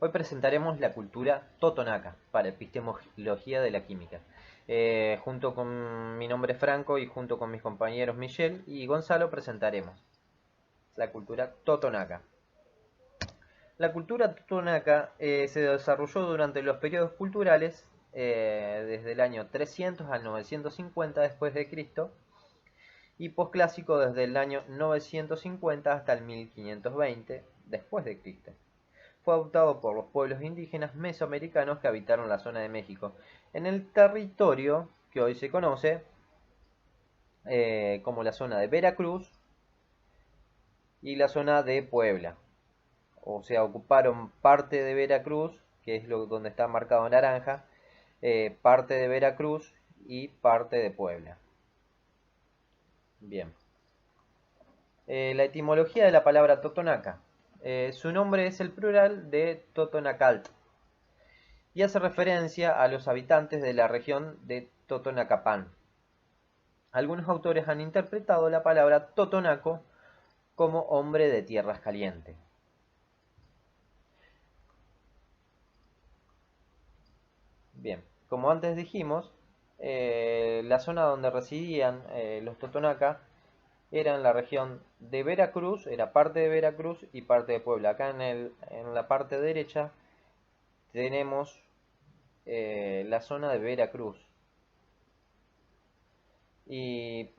Hoy presentaremos la cultura totonaca para epistemología de la química. Junto con mi nombre Franco y junto con mis compañeros Michelle y Gonzalo presentaremos la cultura totonaca. La cultura totonaca se desarrolló durante los periodos culturales desde el año 300 al 950 después de Cristo y posclásico desde el año 950 hasta el 1520 después de Cristo. Fue adoptado por los pueblos indígenas mesoamericanos que habitaron la zona de México, en el territorio que hoy se conoce como la zona de Veracruz y la zona de Puebla. O sea, ocuparon parte de Veracruz, que es donde está marcado en naranja, parte de Veracruz y parte de Puebla. Bien. La etimología de la palabra totonaca. Su nombre es el plural de Totonacalt y hace referencia a los habitantes de la región de Totonacapan. Algunos autores han interpretado la palabra totonaco como hombre de tierras calientes. Bien, como antes dijimos, la zona donde residían los totonacas era en la región de Veracruz, era parte de Veracruz y parte de Puebla. Acá en la parte derecha tenemos la zona de Veracruz. Y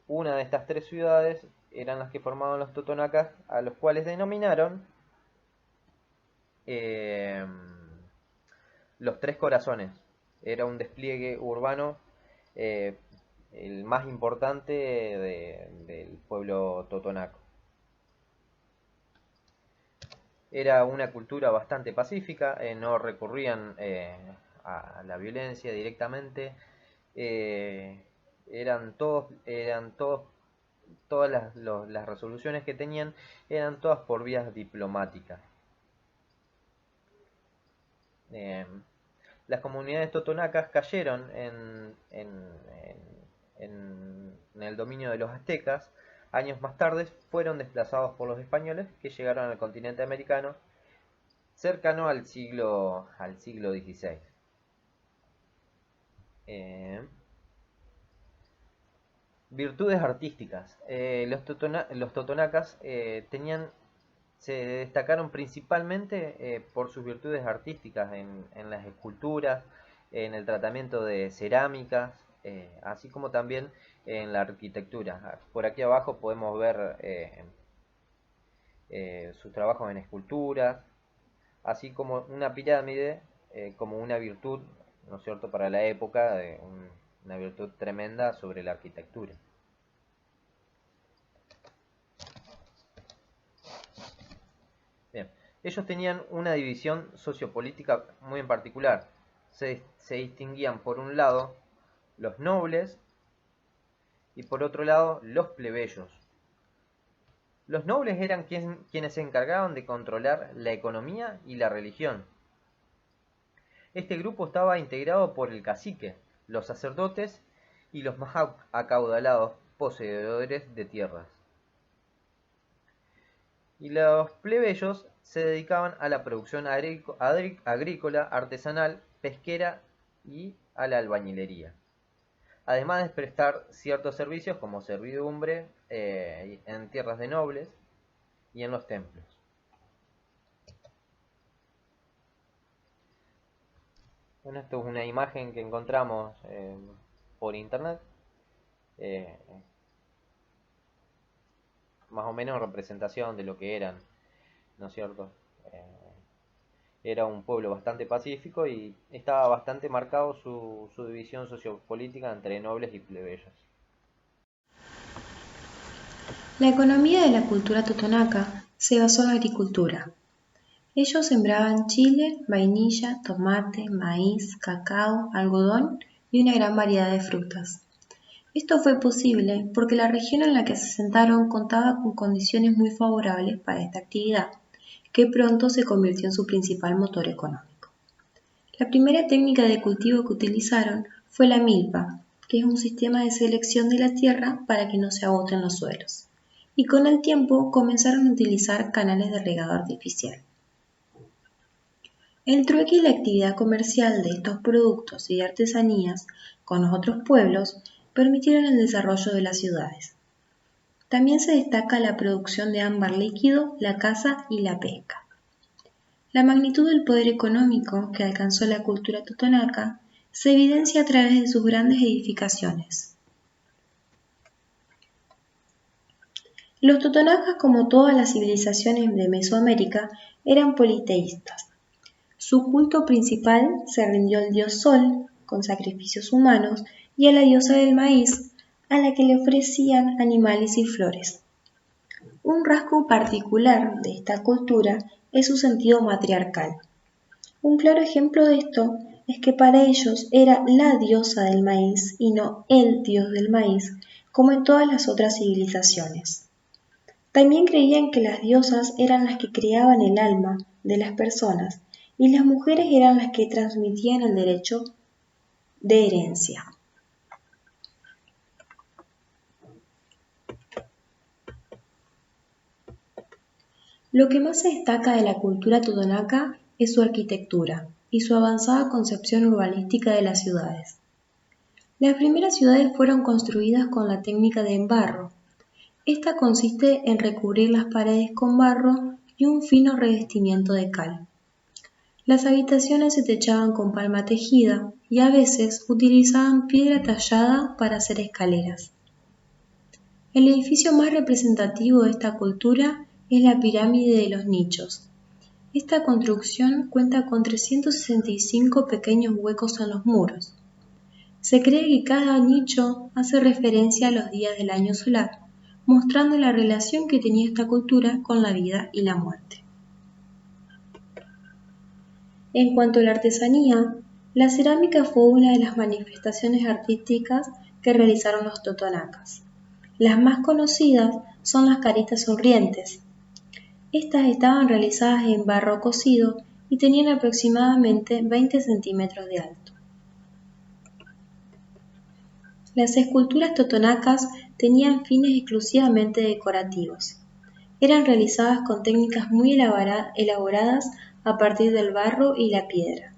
una de estas tres ciudades eran las que formaban los totonacas, a los cuales denominaron eh, los Tres Corazones. Era un despliegue urbano eh, el más importante del pueblo totonaco. Era una cultura bastante pacífica, no recurrían a la violencia directamente, eh, todas las resoluciones que tenían eran todas por vías diplomáticas. Eh, las comunidades totonacas cayeron en el dominio de los aztecas. Años más tarde fueron desplazados por los españoles que llegaron al continente americano cercano al siglo XVI. Virtudes artísticas. Los totonacas se destacaron principalmente por sus virtudes artísticas en las esculturas, en el tratamiento de cerámicas, así como también en la arquitectura. Por aquí abajo podemos ver sus trabajos en esculturas, así como una pirámide como una virtud, ¿no es cierto?, para la época, una virtud tremenda sobre la arquitectura. Bien. Ellos tenían una división sociopolítica muy en particular. Se distinguían por un lado los nobles y por otro lado los plebeyos. Los nobles eran quienes se encargaban de controlar la economía y la religión. Este grupo estaba integrado por el cacique, los sacerdotes y los más acaudalados poseedores de tierras. Y los plebeyos se dedicaban a la producción agrícola, artesanal, pesquera y a la albañilería. Además de prestar ciertos servicios como servidumbre en tierras de nobles y en los templos. Bueno, esto es una imagen que encontramos por internet, eh, más o menos representación de lo que eran, ¿no es cierto? Era un pueblo bastante pacífico y estaba bastante marcado su división sociopolítica entre nobles y plebeyos. La economía de la cultura totonaca se basó en la agricultura. Ellos sembraban chile, vainilla, tomate, maíz, cacao, algodón y una gran variedad de frutas. Esto fue posible porque la región en la que se asentaron contaba con condiciones muy favorables para esta actividad, que pronto se convirtió en su principal motor económico. La primera técnica de cultivo que utilizaron fue la milpa, que es un sistema de selección de la tierra para que no se agoten los suelos, y con el tiempo comenzaron a utilizar canales de regado artificial. El trueque y la actividad comercial de estos productos y artesanías con los otros pueblos permitieron el desarrollo de las ciudades. También se destaca la producción de ámbar líquido, la caza y la pesca. La magnitud del poder económico que alcanzó la cultura totonaca se evidencia a través de sus grandes edificaciones. Los totonacas, como todas las civilizaciones de Mesoamérica, eran politeístas. Su culto principal se rindió al dios Sol, con sacrificios humanos, y a la diosa del maíz, a la que le ofrecían animales y flores. Un rasgo particular de esta cultura es su sentido matriarcal. Un claro ejemplo de esto es que para ellos era la diosa del maíz y no el dios del maíz, como en todas las otras civilizaciones. También creían que las diosas eran las que creaban el alma de las personas y las mujeres eran las que transmitían el derecho de herencia. Lo que más se destaca de la cultura totonaca es su arquitectura y su avanzada concepción urbanística de las ciudades. Las primeras ciudades fueron construidas con la técnica de embarro. Esta consiste en recubrir las paredes con barro y un fino revestimiento de cal. Las habitaciones se techaban con palma tejida y a veces utilizaban piedra tallada para hacer escaleras. El edificio más representativo de esta cultura es la pirámide de los nichos. Esta construcción cuenta con 365 pequeños huecos en los muros. Se cree que cada nicho hace referencia a los días del año solar, mostrando la relación que tenía esta cultura con la vida y la muerte. En cuanto a la artesanía, la cerámica fue una de las manifestaciones artísticas que realizaron los totonacas. Las más conocidas son las caritas sonrientes. Estas estaban realizadas en barro cocido y tenían aproximadamente 20 centímetros de alto. Las esculturas totonacas tenían fines exclusivamente decorativos. Eran realizadas con técnicas muy elaboradas a partir del barro y la piedra.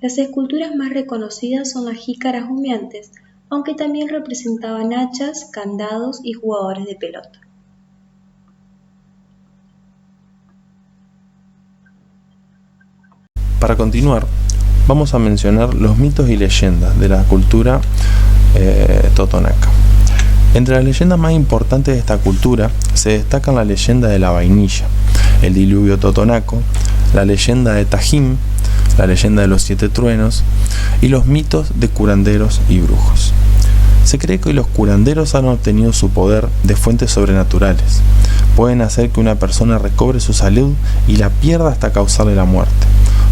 Las esculturas más reconocidas son las jícaras humeantes, aunque también representaban hachas, candados y jugadores de pelota. Para continuar, vamos a mencionar los mitos y leyendas de la cultura totonaca. Entre las leyendas más importantes de esta cultura se destacan la leyenda de la vainilla, el diluvio totonaco, la leyenda de Tajim, la leyenda de los 7 truenos y los mitos de curanderos y brujos. Se cree que los curanderos han obtenido su poder de fuentes sobrenaturales. Pueden hacer que una persona recobre su salud y la pierda hasta causarle la muerte.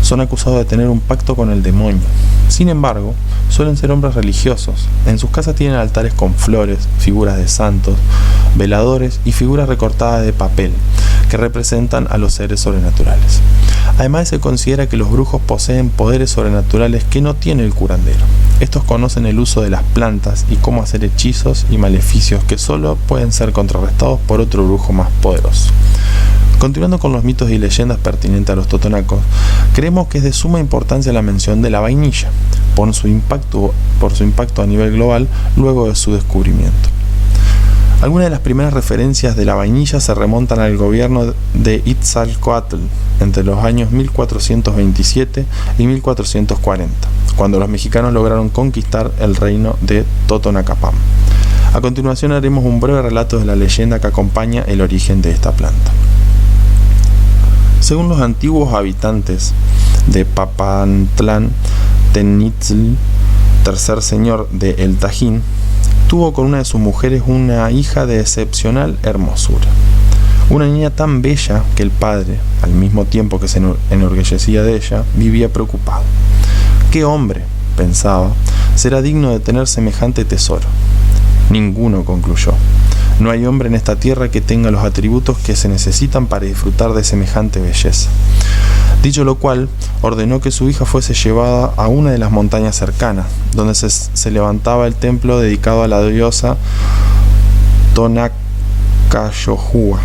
Son acusados de tener un pacto con el demonio. Sin embargo, suelen ser hombres religiosos. En sus casas tienen altares con flores, figuras de santos, veladores y figuras recortadas de papel que representan a los seres sobrenaturales. Además, se considera que los brujos poseen poderes sobrenaturales que no tiene el curandero. Estos conocen el uso de las plantas y cómo hacer hechizos y maleficios que solo pueden ser contrarrestados por otro brujo más poderoso. Continuando con los mitos y leyendas pertinentes a los totonacos, creemos que es de suma importancia la mención de la vainilla, por su impacto a nivel global luego de su descubrimiento. Algunas de las primeras referencias de la vainilla se remontan al gobierno de Itzalcoatl entre los años 1427 y 1440, cuando los mexicanos lograron conquistar el reino de Totonacapán. A continuación haremos un breve relato de la leyenda que acompaña el origen de esta planta. Según los antiguos habitantes de Papantlán, Tenitzl, tercer señor de El Tajín, tuvo con una de sus mujeres una hija de excepcional hermosura. Una niña tan bella que el padre, al mismo tiempo que se enorgullecía de ella, vivía preocupado. ¿Qué hombre, pensaba, será digno de tener semejante tesoro? Ninguno, concluyó. No hay hombre en esta tierra que tenga los atributos que se necesitan para disfrutar de semejante belleza. Dicho lo cual, ordenó que su hija fuese llevada a una de las montañas cercanas, donde se levantaba el templo dedicado a la diosa Tonacayohua,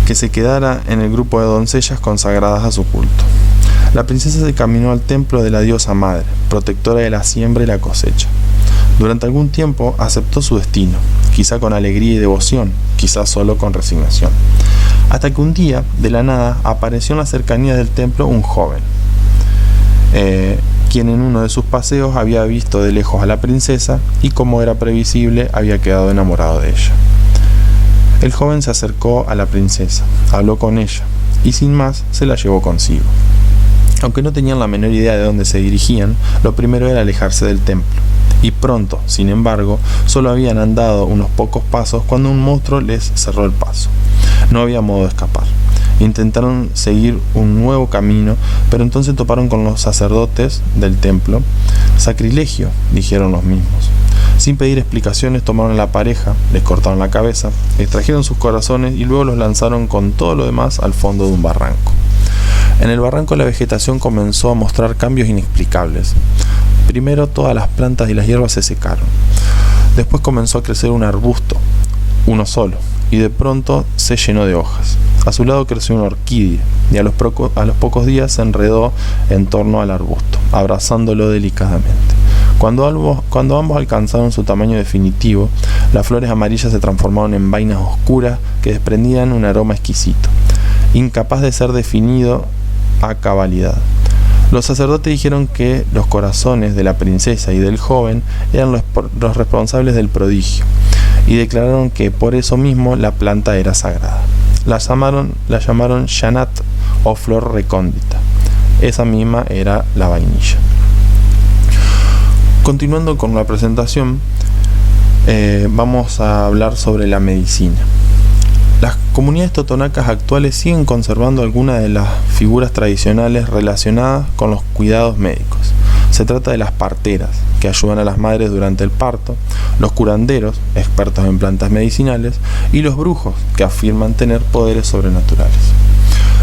que se quedara en el grupo de doncellas consagradas a su culto. La princesa se caminó al templo de la diosa madre, protectora de la siembra y la cosecha. Durante algún tiempo aceptó su destino, quizá con alegría y devoción, quizá solo con resignación. Hasta que un día, de la nada, apareció en la cercanía del templo un joven, quien en uno de sus paseos había visto de lejos a la princesa y, como era previsible, había quedado enamorado de ella. El joven se acercó a la princesa, habló con ella y sin más se la llevó consigo. Aunque no tenían la menor idea de dónde se dirigían, lo primero era alejarse del templo. Y pronto, sin embargo, solo habían andado unos pocos pasos cuando un monstruo les cerró el paso. No había modo de escapar. Intentaron seguir un nuevo camino, pero entonces toparon con los sacerdotes del templo. «Sacrilegio», dijeron los mismos. Sin pedir explicaciones, tomaron a la pareja, les cortaron la cabeza, extrajeron sus corazones y luego los lanzaron con todo lo demás al fondo de un barranco. En el barranco la vegetación comenzó a mostrar cambios inexplicables. Primero todas las plantas y las hierbas se secaron. Después comenzó a crecer un arbusto, uno solo, y de pronto se llenó de hojas. A su lado creció una orquídea y a los pocos días se enredó en torno al arbusto, abrazándolo delicadamente. Cuando ambos alcanzaron su tamaño definitivo, las flores amarillas se transformaron en vainas oscuras que desprendían un aroma exquisito, incapaz de ser definido a cabalidad. Los sacerdotes dijeron que los corazones de la princesa y del joven eran los responsables del prodigio y declararon que por eso mismo la planta era sagrada. La llamaron Shanat o flor recóndita. Esa misma era la vainilla. Continuando con la presentación, vamos a hablar sobre la medicina. Las comunidades totonacas actuales siguen conservando algunas de las figuras tradicionales relacionadas con los cuidados médicos. Se trata de las parteras, que ayudan a las madres durante el parto, los curanderos, expertos en plantas medicinales, y los brujos, que afirman tener poderes sobrenaturales.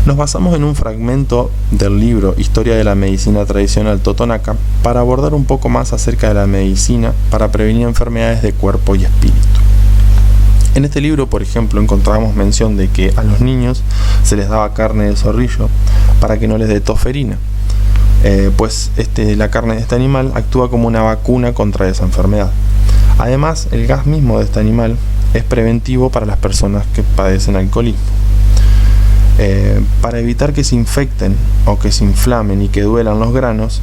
Nos basamos en un fragmento del libro Historia de la Medicina Tradicional Totonaca para abordar un poco más acerca de la medicina para prevenir enfermedades de cuerpo y espíritu. En este libro, por ejemplo, encontramos mención de que a los niños se les daba carne de zorrillo para que no les dé tosferina, pues la carne de este animal actúa como una vacuna contra esa enfermedad. Además, el gas mismo de este animal es preventivo para las personas que padecen alcoholismo. Para evitar que se infecten o que se inflamen y que duelan los granos,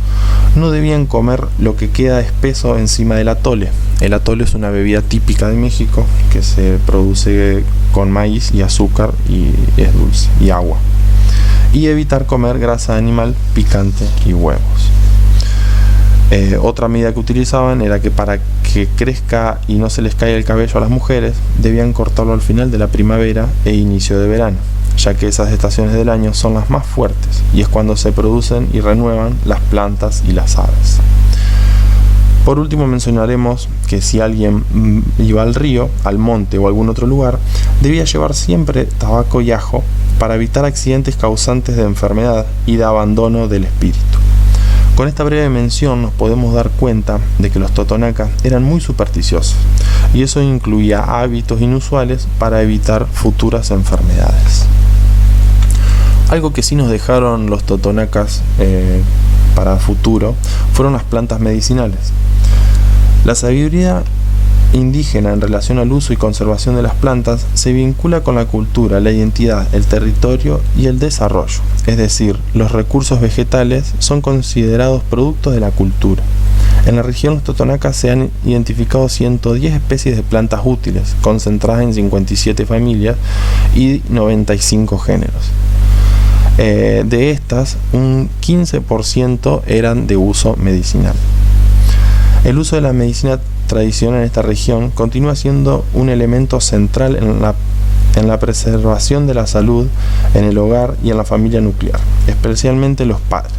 no debían comer lo que queda espeso encima del atole. El atole es una bebida típica de México que se produce con maíz y azúcar y es dulce, y agua. Y evitar comer grasa de animal, picante y huevos. Otra medida que utilizaban era que para que crezca y no se les caiga el cabello a las mujeres, debían cortarlo al final de la primavera e inicio de verano, ya que esas estaciones del año son las más fuertes y es cuando se producen y renuevan las plantas y las aves. Por último, mencionaremos que si alguien iba al río, al monte o a algún otro lugar, debía llevar siempre tabaco y ajo para evitar accidentes causantes de enfermedad y de abandono del espíritu. Con esta breve mención nos podemos dar cuenta de que los totonacas eran muy supersticiosos y eso incluía hábitos inusuales para evitar futuras enfermedades. Algo que sí nos dejaron los totonacas para futuro fueron las plantas medicinales. La sabiduría indígena en relación al uso y conservación de las plantas se vincula con la cultura, la identidad, el territorio y el desarrollo. Es decir, los recursos vegetales son considerados productos de la cultura. En la región los totonacas se han identificado 110 especies de plantas útiles, concentradas en 57 familias y 95 géneros. De estas, un 15% eran de uso medicinal. El uso de la medicina tradicional en esta región continúa siendo un elemento central en la preservación de la salud en el hogar y en la familia nuclear, especialmente los padres.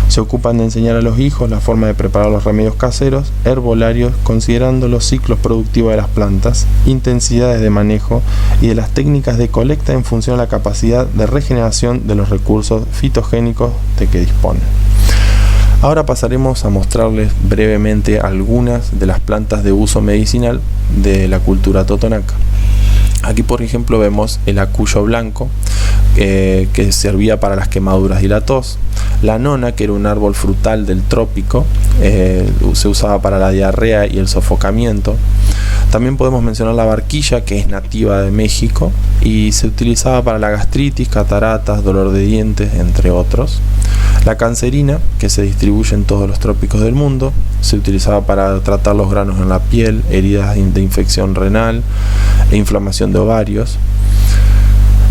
Se ocupan de enseñar a los hijos la forma de preparar los remedios caseros, herbolarios, considerando los ciclos productivos de las plantas, intensidades de manejo y de las técnicas de colecta en función de la capacidad de regeneración de los recursos fitogénicos de que disponen. Ahora pasaremos a mostrarles brevemente algunas de las plantas de uso medicinal de la cultura totonaca. Aquí, por ejemplo, vemos el acuyo blanco, que servía para las quemaduras y la tos. La nona, que era un árbol frutal del trópico, se usaba para la diarrea y el sofocamiento. También podemos mencionar la barquilla, que es nativa de México y se utilizaba para la gastritis, cataratas, dolor de dientes, entre otros. La cancerina, que se distribuye en todos los trópicos del mundo, se utilizaba para tratar los granos en la piel, heridas de infección renal e inflamación de ovarios.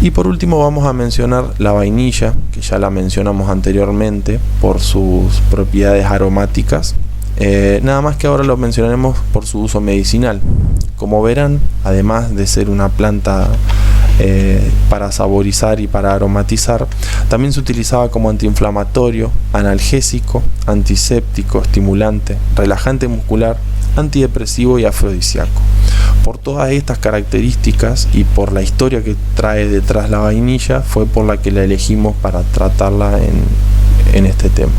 Y por último vamos a mencionar la vainilla, que ya la mencionamos anteriormente por sus propiedades aromáticas. Nada más que ahora lo mencionaremos por su uso medicinal. Como verán, además de ser una planta para saborizar y para aromatizar, también se utilizaba como antiinflamatorio, analgésico, antiséptico, estimulante, relajante muscular, antidepresivo y afrodisíaco. Por todas estas características y por la historia que trae detrás la vainilla, fue por la que la elegimos para tratarla en este tema.